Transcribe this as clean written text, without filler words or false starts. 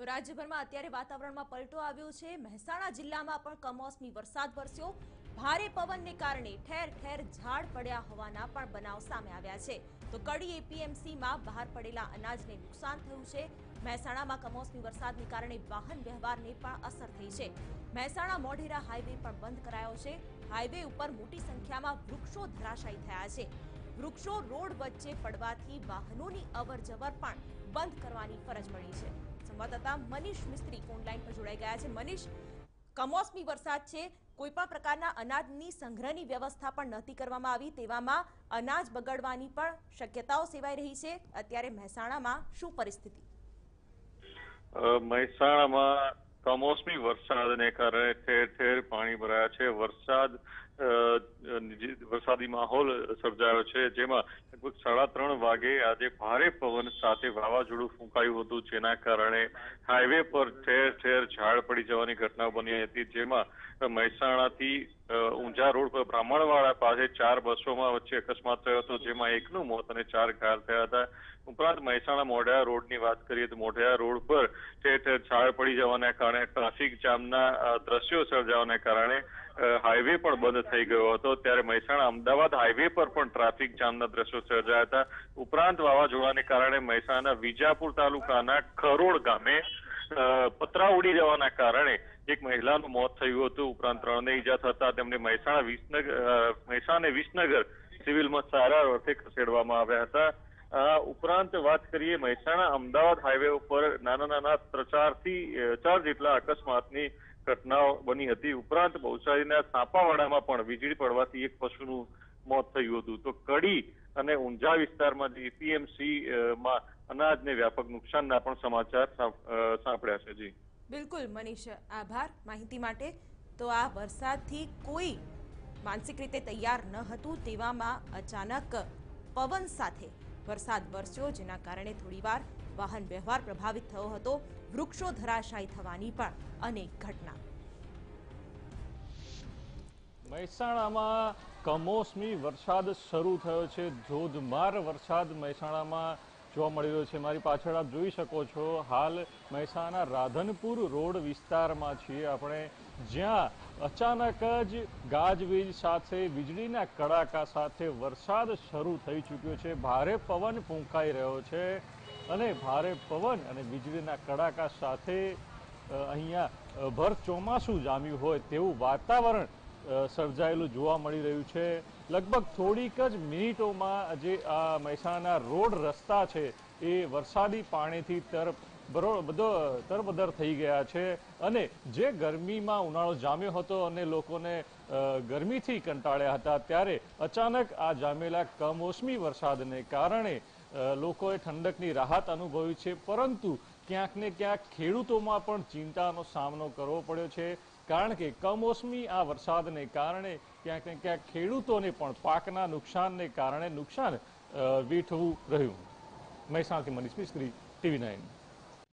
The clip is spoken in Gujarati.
રાજ્યભરમાં અત્યારે વાતાવરણમાં પલટો આવ્યો છે। મહેસાણા જિલ્લામાં પણ કમોસમી વરસાદ વરસ્યો। ભારે પવનને કારણે ઠેર ઠેર ઝાડ પડ્યા હોવાના પણ બનાવ સામે આવ્યા છે। તો કડી એપીએમસીમાં બહાર પડેલા અનાજને નુકસાન થયું છે। મહેસાણામાં કમોસમી વરસાદને કારણે વાહન વ્યવહારને પણ અસર થઈ છે। મહેસાણા મોઢેરા હાઈવે પણ બંધ કરાયો છે। હાઈવે ઉપર મોટી સંખ્યામાં વૃક્ષો ધરાશાયી થયા છે। વૃક્ષો રોડ વચ્ચે પડવાથી વાહનોની અવરજવર પણ બંધ કરવાની ફરજ પડી છે। સંવાદદાતા મનીષ મિસ્ત્રી ફોન લાઈન પર જોડાઈ ગયા છે। મનીષ, કમોસમી વરસાદ છે, કોઈ પણ પ્રકારના અનાજની સંગ્રહની વ્યવસ્થા પણ નહોતી કરવામાં આવી, તેવામાં અનાજ બગડવાની પણ શક્યતાઓ સેવાઈ રહી છે। અત્યારે મહેસાણામાં શું પરિસ્થિતિ? મહેસાણામાં કમોસમી વરસાદને કારણે ઠેર ઠેર પાણી ભરાયા છે। વરસાદી માહોલ સર્જાયો છે, જેમાં લગભગ 3:30 વાગે આજે ભારે પવન સાથે વાવાઝોડું ફૂંકાયું હતું, જેના કારણે હાઈવે પર ઠેર ઠેર ઝાડ પડી જવાની ઘટના બની હતી। જેમાં મહેસાણાથી ઊંઝા રોડ પર બ્રાહ્મણવાડા પાસે 4 બસોમાં વચ્ચે અકસ્માત થયો હતો, જેમાં એકનું મોત અને 4 ઘાયલ થયા હતા। ઉપરાંત મહેસાણા મોઢેરા રોડની વાત કરીએ તો મોઢેરા રોડ પર ઠેર ઠેર ઝાડ પડી જવાના કારણે ટ્રાફિક જામના દ્રશ્યો સર્જાવાના કારણે હાઈવે પણ બંધ થઈ ગયો હતો। ત્યારે મહેસાણા અમદાવાદ હાઈવે પર પણ ટ્રાફિક જામના દ્રશ્યો સર્જાયા હતા। ઉપરાંત વાવાઝોડાને કારણે મહેસાણા વિજાપુર તાલુકાના ખરોડ ગામે પતરા ઉડી જવાના કારણે એક મહિલાનું મોત થયું હતું। ઉપરાંત 3ને ઈજા થતા તેમને મહેસાણા વિસનગર સિવિલમાં સારવાર અર્થે ખસેડવામાં આવ્યા હતા। ઉપરાંત વાત કરીએ મહેસાણા અમદાવાદ હાઈવે ઉપર નાના 4 જેટલા અકસ્માતની ઘટનાઓ બની હતી। ઉપરાંત બહુચરાજીના સાપાવાડામાં પણ વીજળી પડવાથી એક પશુનું મોત થયું હતું। તો કડી અને ઊંઝા વિસ્તારમાં જે એપીએમસી માં અનાજને વ્યાપક નુકસાનના પણ સમાચાર સાંપડ્યા છે। જી બિલકુલ મનીષ, આભાર માહિતી માટે। તો આ વરસાદથી કોઈ માનસિક રીતે તૈયાર ન હતું, તેવામાં અચાનક પવન સાથે વરસાદ વરસ્યો, જેના કારણે થોડીવાર વાહન વ્યવહાર પ્રભાવિત થયો હતો। વૃક્ષો ધરાશાયી થવાની પણ અનેક ઘટના। મહેસાણામાં કમોસમી વરસાદ શરૂ થયો છે। ધોધમાર વરસાદ મહેસાણામાં જોવા મળી રહ્યો છે। મારી પાછળ આપ જોઈ શકો છો, હાલ મહેસાણા રાધનપુર રોડ વિસ્તારમાં છીએ આપણે, જ્યાં અચાનક જ ગાજવીજ સાથે વીજળીના કડાકા સાથે વરસાદ શરૂ થઈ ચૂક્યો છે। ભારે પવન ફૂંકાઈ રહ્યો છે અને ભારે પવન અને વીજળીના કડાકા સાથે અહીંયા ભર ચોમાસું જામ્યું હોય તેવું વાતાવરણ સર્જાયેલું જોવા મળી રહ્યું છે। લગભગ થોડીક જ મિનિટોમાં જે આ મહેસાણાના રોડ રસ્તા છે એ વરસાદી પાણીથી તરબદર થઈ ગયા છે અને જે ગરમીમાં ઉનાળો જામ્યો હતો અને લોકોને ગરમીથી કંટાળ્યા હતા, ત્યારે અચાનક આ જામેલા કમોસમી વરસાદને કારણે લોકોએ ઠંડકની રાહત અનુભવી છે, પરંતુ ક્યાંક ને ક્યાંક ખેડૂતોમાં પણ ચિંતાનો સામનો કરવો પડ્યો છે, કારણ કે કમોસમી આ વરસાદને કારણે ક્યાંક ને ક્યાંક ખેડૂતોને પણ પાકના નુકસાનને કારણે નુકસાન વેઠવું રહ્યું। મહેસાણાથી મનીષ મિસ્ત્રી, TV9।